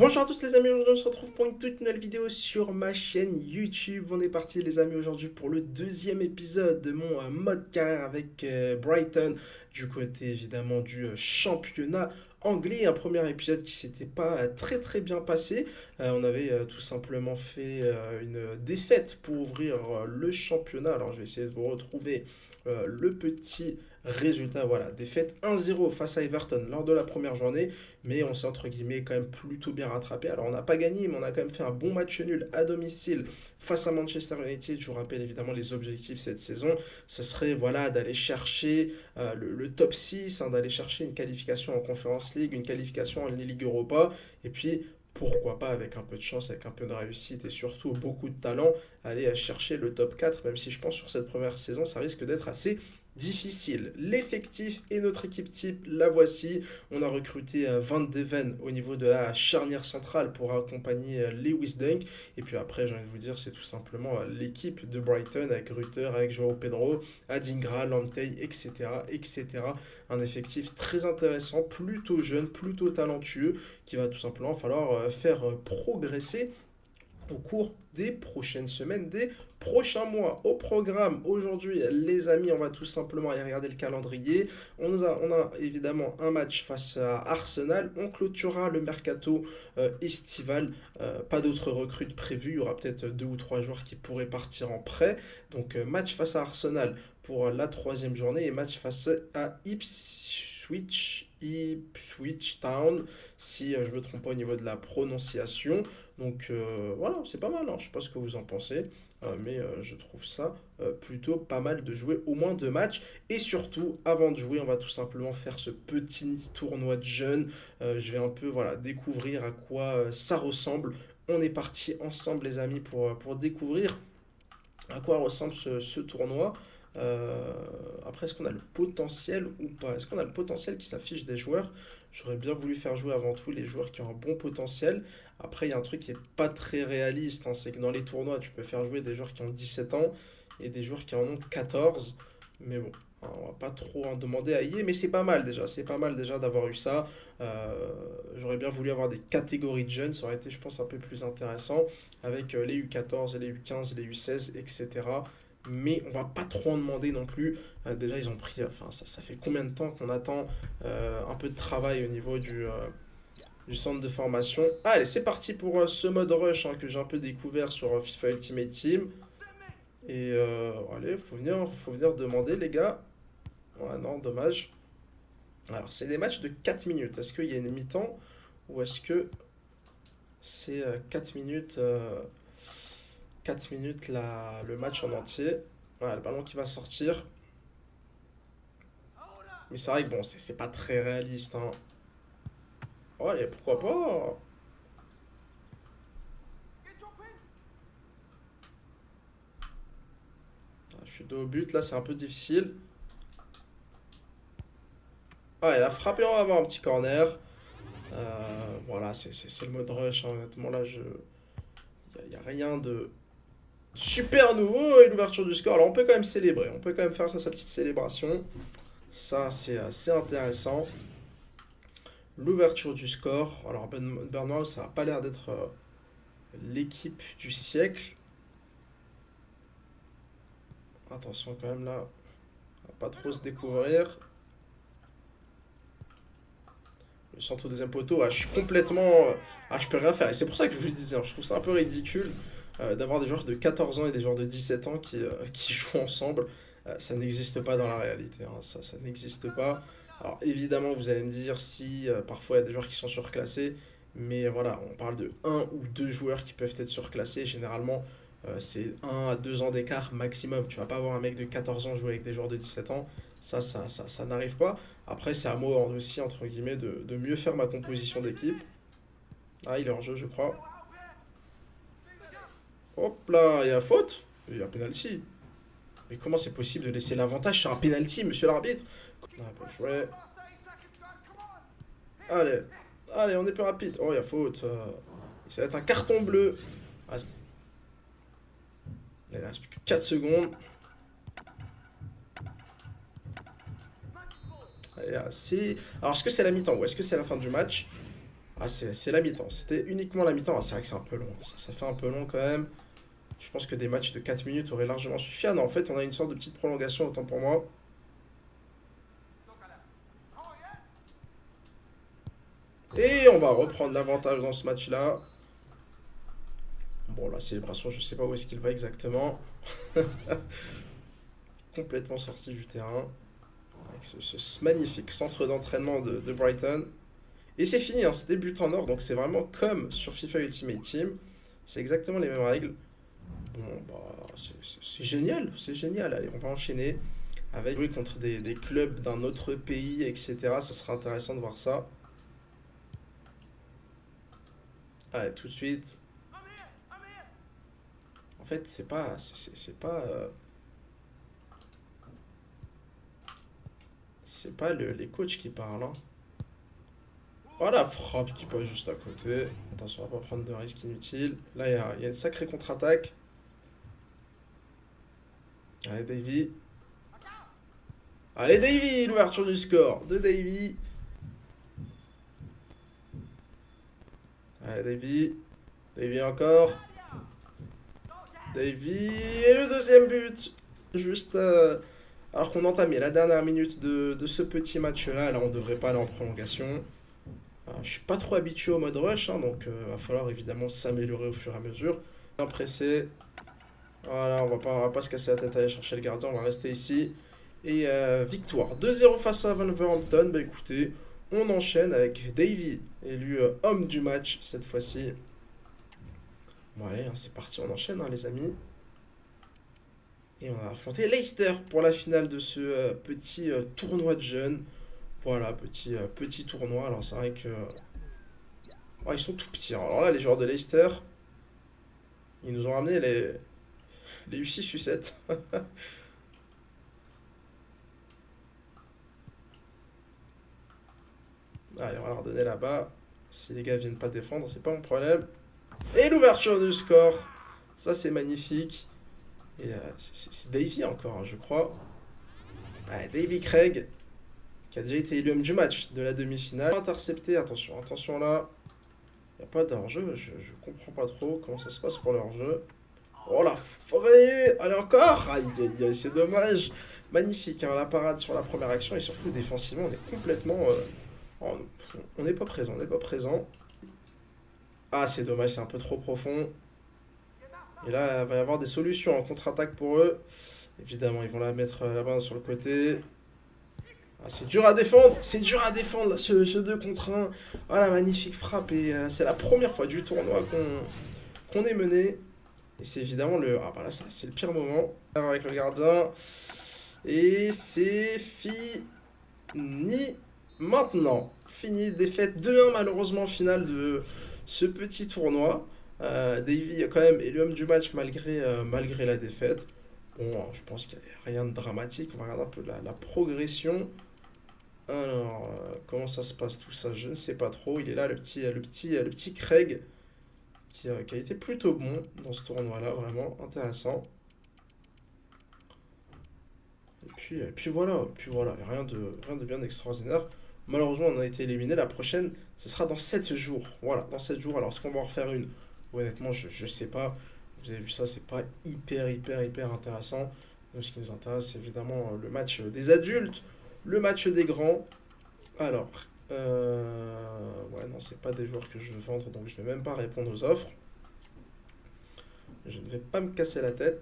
Bonjour à tous les amis, aujourd'hui on se retrouve pour une toute nouvelle vidéo sur ma chaîne YouTube. On est parti les amis aujourd'hui pour le deuxième épisode de mon mode carrière avec Brighton, du côté évidemment du championnat anglais. Un premier épisode qui s'était pas très bien passé. On avait tout simplement fait une défaite pour ouvrir le championnat. Alors je vais essayer de vous retrouver le petit résultat. Voilà, défaite 1-0 face à Everton lors de la première journée, mais on s'est entre guillemets quand même plutôt bien rattrapé. Alors on n'a pas gagné, mais on a quand même fait un bon match nul à domicile face à Manchester United. Je vous rappelle évidemment les objectifs cette saison, ce serait voilà d'aller chercher le top 6, hein, d'aller chercher une qualification en Conference League, une qualification en Ligue Europa, et puis pourquoi pas avec un peu de chance, avec un peu de réussite et surtout beaucoup de talent, aller chercher le top 4, même si je pense sur cette première saison ça risque d'être assez difficile. L'effectif et notre équipe type, la voici. On a recruté Van de Ven au niveau de la charnière centrale pour accompagner Lewis Dunk. Et puis après, j'ai envie de vous dire, c'est tout simplement l'équipe de Brighton avec Rutter, avec Joao Pedro, Adingra, Lamptey, etc., etc. Un effectif très intéressant, plutôt jeune, plutôt talentueux, qui va tout simplement falloir faire progresser au cours des prochaines semaines, des prochains mois. Au programme aujourd'hui, les amis, on va tout simplement aller regarder le calendrier. On a évidemment un match face à Arsenal. On clôturera le mercato estival. Pas d'autres recrues prévues. Il y aura peut-être deux ou trois joueurs qui pourraient partir en prêt. Donc match face à Arsenal pour la troisième journée et match face à Ipswich Town, si je ne me trompe pas au niveau de la prononciation. Donc voilà, c'est pas mal, hein. Je sais pas ce que vous en pensez, mais je trouve ça plutôt pas mal de jouer au moins deux matchs. Et surtout, avant de jouer, on va tout simplement faire ce petit tournoi de jeunes. Je vais un peu voilà, découvrir à quoi ça ressemble. On est parti ensemble, les amis, pour découvrir à quoi ressemble ce tournoi. Après, est-ce qu'on a le potentiel ou pas? Est-ce qu'on a le potentiel qui s'affiche des joueurs? J'aurais bien voulu faire jouer avant tout les joueurs qui ont un bon potentiel. Après, il y a un truc qui est pas très réaliste, hein, c'est que dans les tournois, tu peux faire jouer des joueurs qui ont 17 ans et des joueurs qui en ont 14. Mais bon, hein, on va pas trop en demander à y mais c'est pas mal déjà. C'est pas mal déjà d'avoir eu ça. J'aurais bien voulu avoir des catégories de jeunes, ça aurait été, je pense, un peu plus intéressant avec les U14, les U15, les U16, etc. Mais on va pas trop en demander non plus. Déjà, ils ont pris. Enfin, ça fait combien de temps qu'on attend un peu de travail au niveau du centre de formation. Ah, allez, c'est parti pour ce mode rush hein, que j'ai un peu découvert sur FIFA Ultimate Team. Et allez, faut venir demander, les gars. Ouais, non, dommage. Alors, c'est des matchs de 4 minutes. Est-ce qu'il y a une mi-temps ou est-ce que c'est 4 minutes 4 minutes le match en entier? Voilà, le ballon qui va sortir. Mais c'est vrai que bon, c'est pas très réaliste, hein. Oh, allez, pourquoi pas? Ah, je suis dos au but, là c'est un peu difficile. Ah, elle a frappé en avant un petit corner. Voilà, c'est le mode rush, hein. Honnêtement, là, y a rien de super nouveau. Et l'ouverture du score, alors on peut quand même célébrer. On peut quand même faire sa petite célébration. Ça, c'est assez intéressant. L'ouverture du score. Alors, Burnham, ça n'a pas l'air d'être l'équipe du siècle. Attention quand même là, on va pas trop se découvrir. Le centre au deuxième poteau, ah, je suis complètement. Ah, je peux rien faire. Et c'est pour ça que je vous le disais, hein, je trouve ça un peu ridicule d'avoir des joueurs de 14 ans et des joueurs de 17 ans qui jouent ensemble. Ça n'existe pas dans la réalité, hein. Ça n'existe pas. Alors évidemment, vous allez me dire si parfois il y a des joueurs qui sont surclassés, mais voilà, on parle de un ou deux joueurs qui peuvent être surclassés. Généralement, c'est un à 2 ans d'écart maximum. Tu vas pas avoir un mec de 14 ans jouer avec des joueurs de 17 ans. Ça n'arrive pas. Après, c'est à moi aussi, entre guillemets, de mieux faire ma composition d'équipe. Ah, il est en jeu, je crois. Hop là, il y a faute. Il y a penalty. Mais comment c'est possible de laisser l'avantage sur un penalty, monsieur l'arbitre? Ah, bien joué. Allez, allez, on est plus rapide. Oh, il y a faute. Ça va être un carton bleu. Ah, il ne reste plus que 4 secondes. Allez, c'est... Alors, est-ce que c'est la mi-temps ou est-ce que c'est la fin du match? Ah, c'est la mi-temps. C'était uniquement la mi-temps. Ah, c'est vrai que c'est un peu long. Ça fait un peu long quand même. Je pense que des matchs de 4 minutes auraient largement suffi. Ah non, en fait, on a une sorte de petite prolongation, autant pour moi. Et on va reprendre l'avantage dans ce match-là. Bon, la célébration, je sais pas où est-ce qu'il va exactement. Complètement sorti du terrain. Avec ce magnifique centre d'entraînement de Brighton. Et c'est fini, hein, c'était but en or. Donc c'est vraiment comme sur FIFA Ultimate Team. C'est exactement les mêmes règles. Bon, bah, c'est génial, c'est génial. Allez, on va enchaîner avec jouer contre des clubs d'un autre pays, etc. Ça sera intéressant de voir ça. Allez, tout de suite. En fait, c'est pas, c'est pas les coachs qui parlent. Hein. Voilà, frappe qui passe juste à côté. Attention à pas prendre de risques inutiles. Là, il y a une sacrée contre-attaque. Allez, Davy. Allez, Davy, l'ouverture du score de Davy. Allez, Davy. Davy encore. Davy. Et le deuxième but. Juste alors qu'on entamait la dernière minute de ce petit match-là. Là, on devrait pas aller en prolongation. Je suis pas trop habitué au mode rush, hein, donc va falloir évidemment s'améliorer au fur et à mesure. Bien pressé. Voilà, on va pas se casser la tête à aller chercher le gardien, on va rester ici. Et victoire 2-0 face à Wolverhampton. Bah écoutez, on enchaîne avec Davy, élu homme du match cette fois-ci. Bon allez, hein, c'est parti, on enchaîne hein, les amis. Et on va affronter Leicester pour la finale de ce petit tournoi de jeunes. Voilà, petit tournoi. Alors c'est vrai que... Oh, ils sont tout petits. Hein. Alors là, les joueurs de Leicester, ils nous ont ramené les U6, U7. Allez, on va leur donner là-bas. Si les gars viennent pas défendre, c'est pas mon problème. Et l'ouverture du score. Ça, c'est magnifique. Et c'est Davy encore, hein, je crois. Ouais, Davy Craig, qui a déjà été élu homme du match de la demi-finale. Intercepté, attention, attention là. Il n'y a pas de hors-jeu, je comprends pas trop comment ça se passe pour le hors-jeu. Oh la forêt. Allez encore. Aïe, aïe, aïe, c'est dommage. Magnifique, hein, la parade sur la première action. Et surtout, défensivement, on est complètement... on n'est pas présent, on n'est pas présent. Ah, c'est dommage, c'est un peu trop profond. Et là, il va y avoir des solutions en contre-attaque pour eux. Évidemment, ils vont la mettre là-bas sur le côté. Ah, c'est dur à défendre, là, ce 2 contre 1. Voilà, magnifique frappe. Et c'est la première fois du tournoi qu'on est mené. Et c'est évidemment le... Ah bah là, c'est le pire moment. Avec le gardien. Et c'est fini maintenant. Fini, défaite 2-1 malheureusement finale de ce petit tournoi. Davy a quand même élu homme du match malgré la défaite. Bon, je pense qu'il n'y a rien de dramatique. On va regarder un peu la progression. Alors, comment ça se passe tout ça? Je ne sais pas trop. Il est là, le petit Craig, qui a été plutôt bon dans ce tournoi-là, vraiment intéressant. Et puis voilà, il n'y a rien de bien extraordinaire. Malheureusement, on a été éliminé. La prochaine, ce sera dans 7 jours. Voilà, dans 7 jours. Alors, est-ce qu'on va en refaire une? Honnêtement, je sais pas. Vous avez vu ça, c'est pas hyper intéressant. Nous, ce qui nous intéresse, c'est évidemment le match des adultes, le match des grands. Alors, ouais, non, c'est pas des joueurs que je veux vendre, donc je vais même pas répondre aux offres. Je ne vais pas me casser la tête.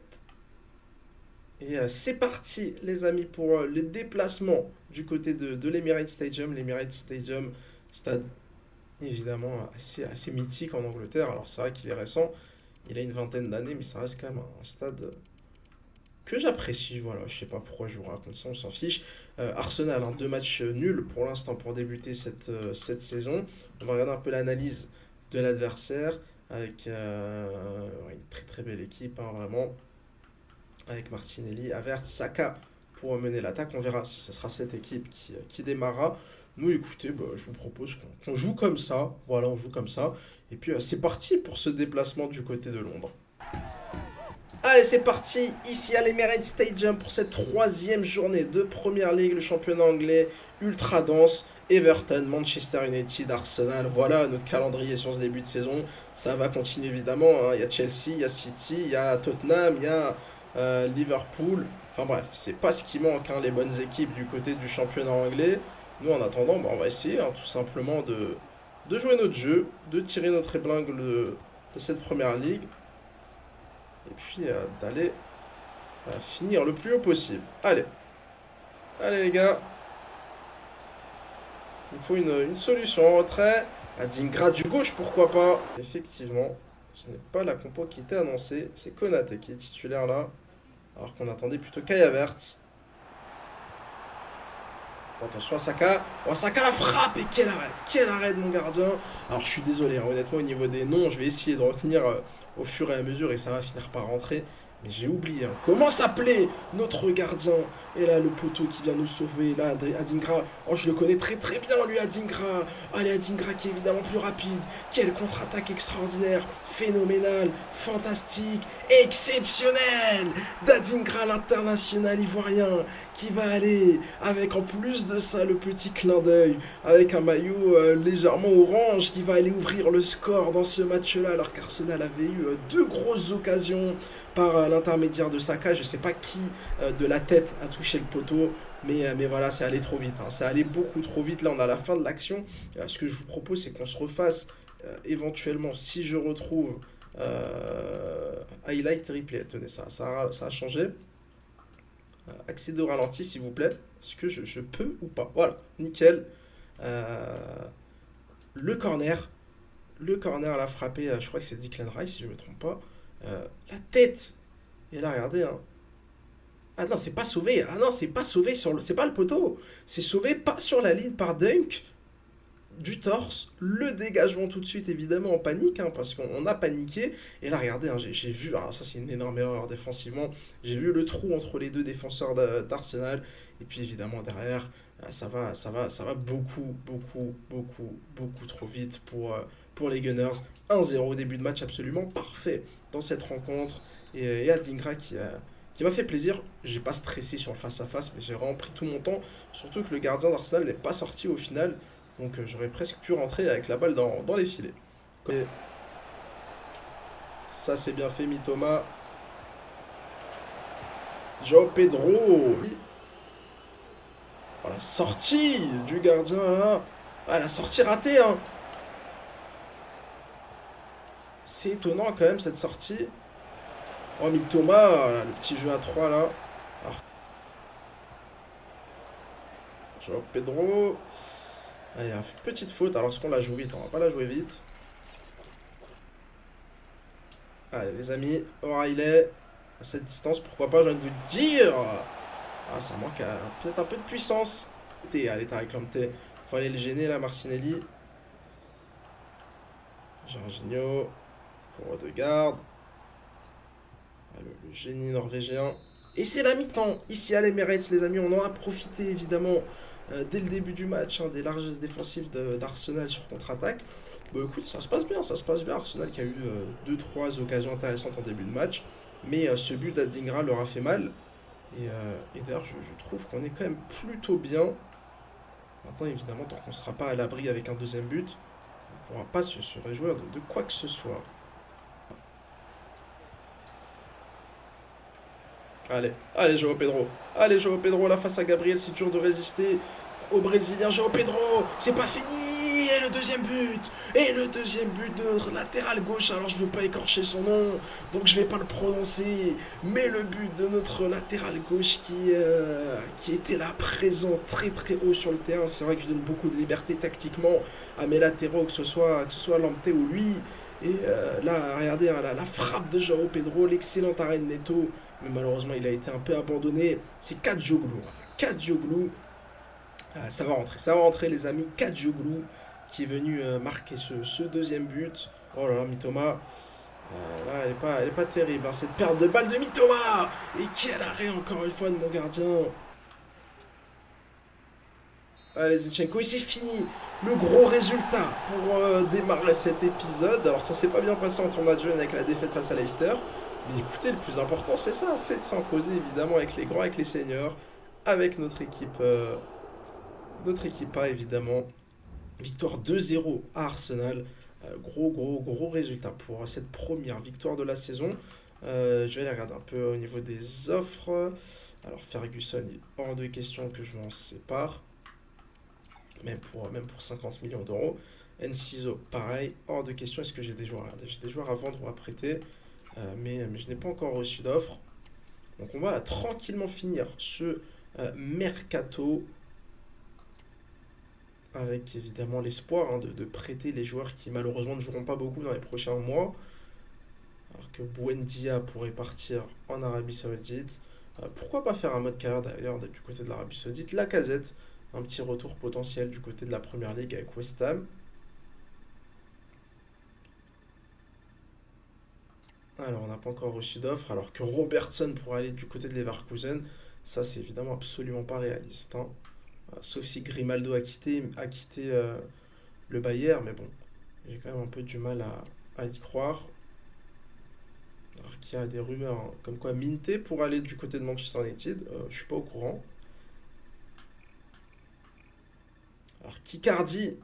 Et c'est parti, les amis, pour les déplacements du côté de l'Emirates Stadium. L'Emirates Stadium, stade évidemment assez mythique en Angleterre. Alors, c'est vrai qu'il est récent, il a une vingtaine d'années, mais ça reste quand même un stade que j'apprécie. Voilà, je sais pas pourquoi je vous raconte ça, on s'en fiche. Arsenal, hein, 2 matchs nuls pour l'instant pour débuter cette saison. On va regarder un peu l'analyse de l'adversaire avec ouais, une très belle équipe, hein, vraiment. Avec Martinelli, Havertz, Saka pour mener l'attaque. On verra si ce sera cette équipe qui démarrera. Nous, écoutez, bah, je vous propose qu'on joue comme ça. Voilà, on joue comme ça. Et puis, c'est parti pour ce déplacement du côté de Londres. Allez, c'est parti, ici à l'Emirates Stadium pour cette troisième journée de Première Ligue, le championnat anglais ultra dense. Everton, Manchester United, Arsenal, voilà notre calendrier sur ce début de saison. Ça va continuer évidemment, hein. Il y a Chelsea, il y a City, il y a Tottenham, il y a Liverpool. Enfin bref, c'est pas ce qui manque, hein, les bonnes équipes du côté du championnat anglais. Nous en attendant, bah, on va essayer, hein, tout simplement de jouer notre jeu, de tirer notre épingle de cette Première Ligue et puis d'aller finir le plus haut possible. Allez, allez les gars, il me faut une solution en retrait. Adingra du gauche, pourquoi pas. Effectivement, ce n'est pas la compo qui était annoncée, c'est Konaté qui est titulaire là, alors qu'on attendait plutôt Kai Havertz. Attention à Saka. Oh, Saka la frappe et quel arrêt de mon gardien. Alors je suis désolé, hein, honnêtement au niveau des noms, je vais essayer de retenir au fur et à mesure et ça va finir par rentrer. Mais j'ai oublié, hein. Comment s'appelait notre gardien? Et là, le poteau qui vient nous sauver. Là, Adingra. Oh, je le connais très très bien, lui, Adingra. Allez, Adingra qui est évidemment plus rapide. Quelle contre-attaque extraordinaire. Phénoménal. Fantastique. Exceptionnel. D'Adingra, l'international ivoirien. Qui va aller, avec en plus de ça, le petit clin d'œil. Avec un maillot légèrement orange. Qui va aller ouvrir le score dans ce match-là. Alors qu'Arsenal avait eu deux grosses occasions par l'intermédiaire de Saka. Je sais pas qui de la tête a touché le poteau, mais voilà, c'est allé trop vite, hein. C'est allé beaucoup trop vite. Là, on a la fin de l'action. Ce que je vous propose, c'est qu'on se refasse éventuellement, si je retrouve highlight replay. Tenez, ça a changé. Accéder au ralenti, s'il vous plaît. Est-ce que je peux ou pas? Voilà, nickel. Le corner. Le corner, elle a frappé, je crois que c'est Declan Rice, si je ne me trompe pas. La tête. Et là, regardez, hein. Ah non, c'est pas sauvé. Ah non, c'est pas sauvé sur le. C'est pas le poteau. C'est sauvé pas sur la ligne par Dunk. Du torse. Le dégagement tout de suite, évidemment, en panique, hein, parce qu'on a paniqué. Et là, regardez, hein, j'ai vu. Alors, ça, c'est une énorme erreur défensivement. J'ai vu le trou entre les deux défenseurs d'Arsenal. Et puis, évidemment, derrière, ça va beaucoup, beaucoup, beaucoup, beaucoup trop vite pour les Gunners. 1-0 au début de match absolument parfait dans cette rencontre. Et Adingra qui m'a fait plaisir. J'ai pas stressé sur le face-à-face, mais j'ai vraiment pris tout mon temps. Surtout que le gardien d'Arsenal n'est pas sorti au final. Donc j'aurais presque pu rentrer avec la balle dans les filets. Et ça c'est bien fait, Mitoma. João Pedro. Oh, la sortie du gardien là. Ah, la sortie ratée, hein. C'est étonnant quand même cette sortie. Oh, Mitoma, le petit jeu à 3 là. Alors, João Pedro. Allez, une petite faute. Alors, est-ce qu'on la joue vite? On va pas la jouer vite. Allez, les amis. O'Reilly. À cette distance, pourquoi pas, je viens de vous dire. Ah, ça manque peut-être un peu de puissance. Allez, t'as réclamé. Faut aller le gêner là, Martinelli. Jorginho. Pour Odegaard. Le génie norvégien. Et c'est la mi-temps, ici à l'Emirates, les amis. On en a profité, évidemment, dès le début du match, hein, des largesses défensives d'Arsenal sur contre-attaque. Bon, écoute, ça se passe bien, ça se passe bien. Arsenal qui a eu 2-3 occasions intéressantes en début de match. Mais ce but d'Adingra leur a fait mal. Et d'ailleurs, je trouve qu'on est quand même plutôt bien. Maintenant, évidemment, tant qu'on ne sera pas à l'abri avec un deuxième but, on ne pourra pas se réjouir de quoi que ce soit. Allez, allez João Pedro. Allez João Pedro là face à Gabriel, c'est dur de résister au Brésilien. João Pedro, c'est pas fini. Et le deuxième but. Et le deuxième but de notre latéral gauche. Alors je veux pas écorcher son nom, donc je vais pas le prononcer. Mais le but de notre latéral gauche qui était là présent très très haut sur le terrain. C'est vrai que je donne beaucoup de liberté tactiquement à mes latéraux, que ce soit Lamptey ou lui. Et là, regardez, hein, la frappe de João Pedro, l'excellent arrêt de Neto. Mais malheureusement, il a été un peu abandonné. C'est Kadioglu. Kadioglu. Ça va rentrer les amis. Kadioglu qui est venu marquer ce deuxième but. Oh là là, Mitoma. Là, elle est pas terrible, hein, cette perte de balle de Mitoma. Et quel arrêt encore une fois de mon gardien. Allez, Zinchenko, et c'est fini. le gros résultat pour démarrer cet épisode. Alors ça s'est pas bien passé en tournoi de jeunes avec la défaite face à Leicester. Mais écoutez, le plus important c'est ça, c'est de s'imposer évidemment avec les grands, avec les seniors, avec notre équipe A évidemment. Victoire 2-0 à Arsenal. Gros résultat pour cette première victoire de la saison. Je vais aller regarder un peu au niveau des offres. Alors Ferguson, il est hors de question que je m'en sépare. Même pour 50 millions d'euros. Enciso, pareil, hors de question. Est-ce que j'ai des joueurs à, j'ai des joueurs à vendre ou à prêter, mais je n'ai pas encore reçu d'offre. Donc on va tranquillement finir ce mercato avec évidemment l'espoir de prêter les joueurs qui malheureusement ne joueront pas beaucoup dans les prochains mois. Alors que Buendia pourrait partir en Arabie Saoudite. Pourquoi pas faire un mode carrière d'ailleurs du côté de l'Arabie Saoudite. Lacazette, un petit retour potentiel du côté de la Première Ligue avec West Ham. Alors, on n'a pas encore reçu d'offre, alors que Robertson pourrait aller du côté de Leverkusen. Ça, c'est évidemment absolument pas réaliste, hein. Sauf si Grimaldo a quitté le Bayern, mais bon, j'ai quand même un peu du mal à y croire. Alors qu'il y a des rumeurs hein, comme quoi Minté pour aller du côté de Manchester United, je suis pas au courant. Alors Kikardi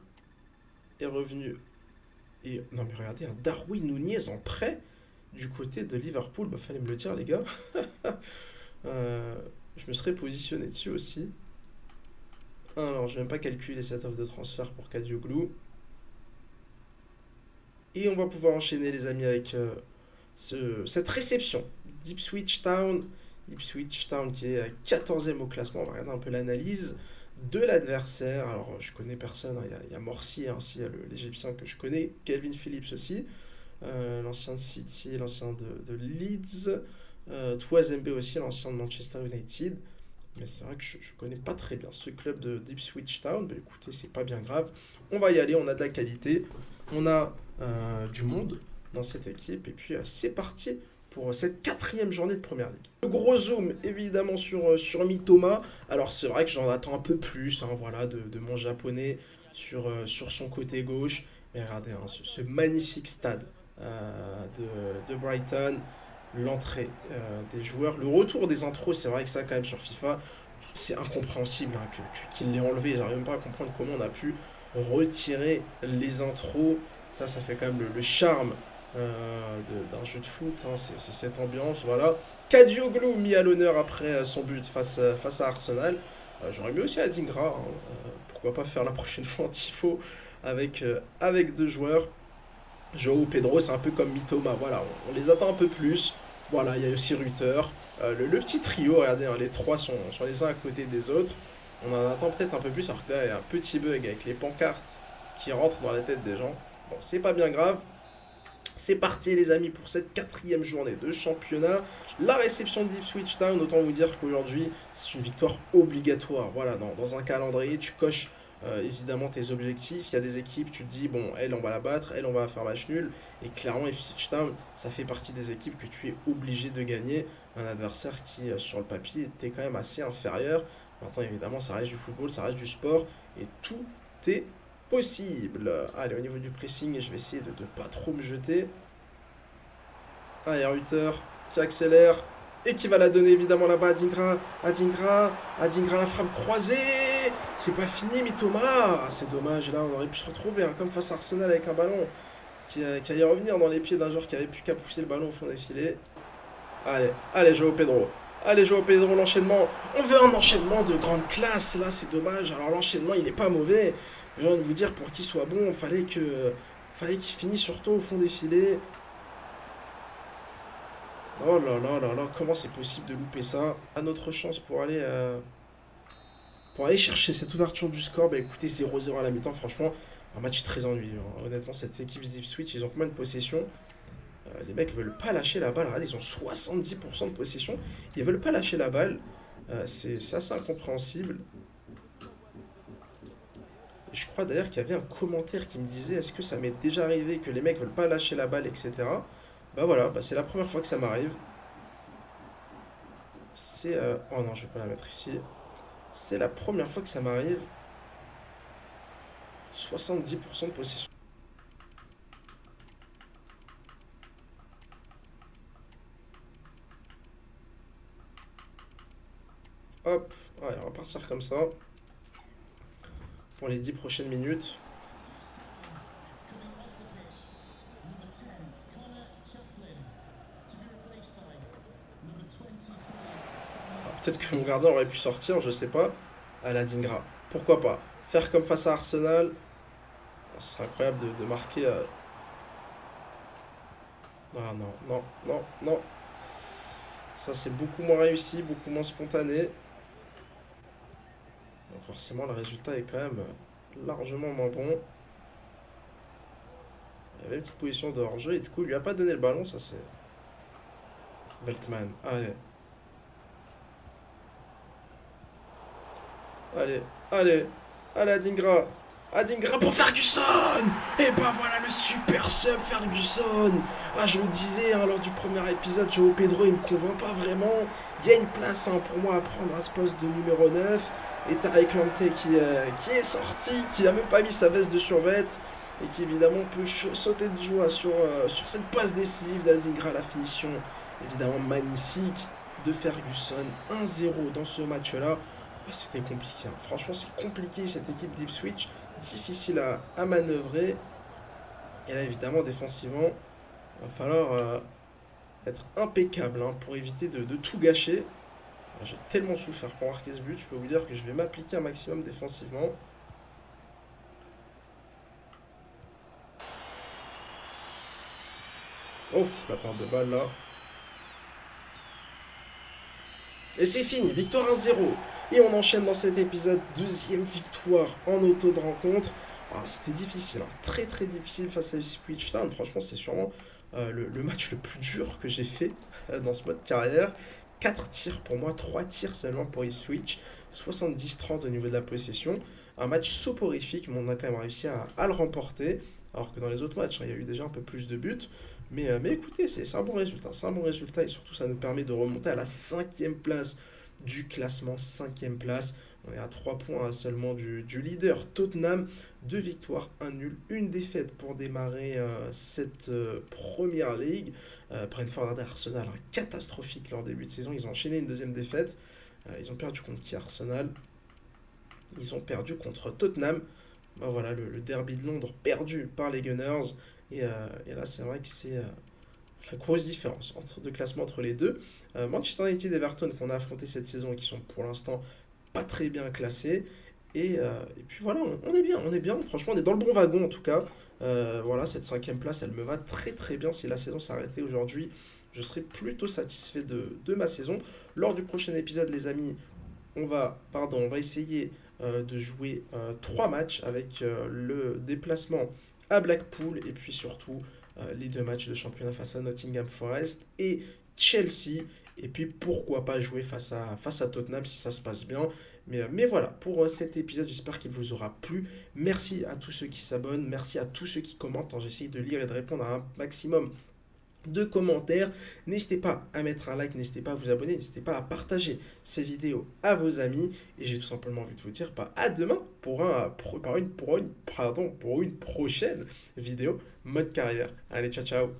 est revenu. Et non mais regardez, un Darwin Nunez en prêt du côté de Liverpool, bah fallait me le dire les gars. Euh, je me serais positionné dessus aussi. Alors je vais même pas calculer cette offre de transfert pour Kadioglu. Et on va pouvoir enchaîner les amis avec cette réception d'Ipswich Town. Ipswich Town qui est 14e au classement. On va regarder un peu l'analyse de l'adversaire. Alors je connais personne, hein. Il y a Morsi, hein, il y a l'Égyptien que je connais, Calvin Phillips aussi, l'ancien de City, l'ancien de Leeds, Touazembe aussi, l'ancien de Manchester United. Mais c'est vrai que je connais pas très bien ce club de d'Ipswich Town. Bah écoutez, c'est pas bien grave. On va y aller, on a de la qualité, on a du monde dans cette équipe. Et puis c'est parti pour cette quatrième journée de Première Ligue. Le gros zoom évidemment sur Mitoma. Alors c'est vrai que j'en attends un peu plus, hein, voilà, de mon japonais sur son côté gauche. Mais regardez hein, ce magnifique stade de Brighton, l'entrée des joueurs, le retour des intros, c'est vrai que ça quand même sur FIFA, c'est incompréhensible hein, qu'il l'ait enlevé. J'arrive même pas à comprendre comment on a pu retirer les intros. Ça fait quand même le charme d'un jeu de foot, hein, c'est cette ambiance, voilà. Kadioglu mis à l'honneur après son but face à Arsenal. J'aurais mis aussi Adingra, hein, pourquoi pas faire la prochaine fois en tifo avec deux joueurs. Joao Pedro, c'est un peu comme Mitoma, voilà, on les attend un peu plus. Voilà, il y a aussi Rutter. Le petit trio, regardez, hein, les trois sont les uns à côté des autres. On en attend peut-être un peu plus, alors que là, il y a un petit bug avec les pancartes qui rentrent dans la tête des gens. Bon, c'est pas bien grave. C'est parti les amis pour cette quatrième journée de championnat. La réception d'Ipswich Town, autant vous dire qu'aujourd'hui c'est une victoire obligatoire. Voilà, dans un calendrier, tu coches évidemment tes objectifs. Il y a des équipes, tu te dis, bon, elle on va la battre, elle on va faire match nul. Et clairement Ipswich Town, ça fait partie des équipes que tu es obligé de gagner. Un adversaire qui sur le papier était quand même assez inférieur. Maintenant évidemment ça reste du football, ça reste du sport. Et tout est possible. Allez, au niveau du pressing, je vais essayer de ne pas trop me jeter. Allez, Rutter qui accélère et qui va la donner évidemment là-bas à Adingra. Adingra la frappe croisée. C'est pas fini, Mitoma. Ah, c'est dommage, là on aurait pu se retrouver hein, comme face à Arsenal avec un ballon qui allait revenir dans les pieds d'un joueur qui avait plus qu'à pousser le ballon au fond des filets. Allez, Joao Pedro. Allez, Joao Pedro, l'enchaînement. On veut un enchaînement de grande classe, là, c'est dommage. Alors, l'enchaînement, il n'est pas mauvais. J'ai envie de vous dire, pour qu'il soit bon, fallait qu'il finisse surtout au fond des filets. Oh là là là là, comment c'est possible de louper ça? À notre chance pour aller chercher cette ouverture du score. Bah écoutez, 0-0 à la mi-temps, franchement, un match très ennuyeux, hein. Honnêtement, cette équipe d'Ipswich, ils ont combien de possession? Les mecs veulent pas lâcher la balle. Regardez, ils ont 70% de possession. Ils veulent pas lâcher la balle. C'est assez incompréhensible. Et je crois d'ailleurs qu'il y avait un commentaire qui me disait est-ce que ça m'est déjà arrivé que les mecs veulent pas lâcher la balle, etc. Bah voilà, bah c'est la première fois que ça m'arrive. Oh non, je vais pas la mettre ici. C'est la première fois que ça m'arrive. 70% de possession. Hop, allez, on va partir comme ça pour les 10 prochaines minutes. Peut-être que mon gardien aurait pu sortir, je sais pas. À la Dingra. Pourquoi pas? Faire comme face à Arsenal. C'est incroyable de marquer. Ah non, non, non, non. Ça c'est beaucoup moins réussi, beaucoup moins spontané. Donc forcément le résultat est quand même largement moins bon. Il y avait une petite position de hors-jeu et du coup il lui a pas donné le ballon, ça c'est. Veltman. Allez, allez, allez. Allez Adingra. Adingra pour Ferguson. Et bah voilà le super sub Ferguson. Ah je le disais hein, lors du premier épisode, Joao Pedro il me convainc pas vraiment. Il y a une place hein, pour moi à prendre à ce poste de numéro 9. Et Tarek Lamptey qui est sorti, qui a même pas mis sa veste de survêt. Et qui évidemment peut sauter de joie sur cette passe décisive d'Adingra, la finition évidemment magnifique de Ferguson. 1-0 dans ce match-là. Ah, c'était compliqué, hein. Franchement, c'est compliqué cette équipe d'Ipswich. Difficile à manœuvrer. Et là, évidemment, défensivement, il va falloir être impeccable hein, pour éviter de tout gâcher. J'ai tellement souffert pour marquer ce but, je peux vous dire que je vais m'appliquer un maximum défensivement. Ouf, la part de balle là. Et c'est fini, victoire 1-0. Et on enchaîne dans cet épisode, deuxième victoire en auto de rencontre. Ah, c'était difficile, hein, très très difficile face à Ipswich Town. Franchement, c'est sûrement le match le plus dur que j'ai fait dans ce mode carrière. 4 tirs pour moi, 3 tirs seulement pour Ipswich. 70-30 au niveau de la possession. Un match soporifique, mais on a quand même réussi à le remporter. Alors que dans les autres matchs, hein, il y a eu déjà un peu plus de buts. Mais écoutez, c'est un bon résultat. C'est un bon résultat et surtout, ça nous permet de remonter à la cinquième place du classement. Cinquième place. On est à 3 points seulement du leader Tottenham. 2 victoires, 1 nul, une défaite pour démarrer cette première ligue. Brentford et Arsenal, hein, catastrophique leur début de saison. Ils ont enchaîné une deuxième défaite. Ils ont perdu contre qui Arsenal? Ils ont perdu contre Tottenham. Ben voilà, le derby de Londres perdu par les Gunners. Et là, c'est vrai que c'est la grosse différence entre de classement entre les deux. Manchester United et Everton qu'on a affronté cette saison et qui sont pour l'instant pas très bien classés. Et puis voilà, on est bien, on est bien. Franchement, on est dans le bon wagon en tout cas. Voilà, cette cinquième place, elle me va très très bien. Si la saison s'arrêtait aujourd'hui, je serais plutôt satisfait de ma saison. Lors du prochain épisode, les amis, on va essayer de jouer 3 matchs avec le déplacement à Blackpool et puis surtout les 2 matchs de championnat face à Nottingham Forest et Chelsea. Et puis pourquoi pas jouer face à Tottenham si ça se passe bien. Mais voilà, pour cet épisode, j'espère qu'il vous aura plu. Merci à tous ceux qui s'abonnent, merci à tous ceux qui commentent. J'essaye de lire et de répondre à un maximum de commentaires. N'hésitez pas à mettre un like, n'hésitez pas à vous abonner, n'hésitez pas à partager ces vidéos à vos amis. Et j'ai tout simplement envie de vous dire à demain pour une prochaine vidéo mode carrière. Allez, ciao ciao.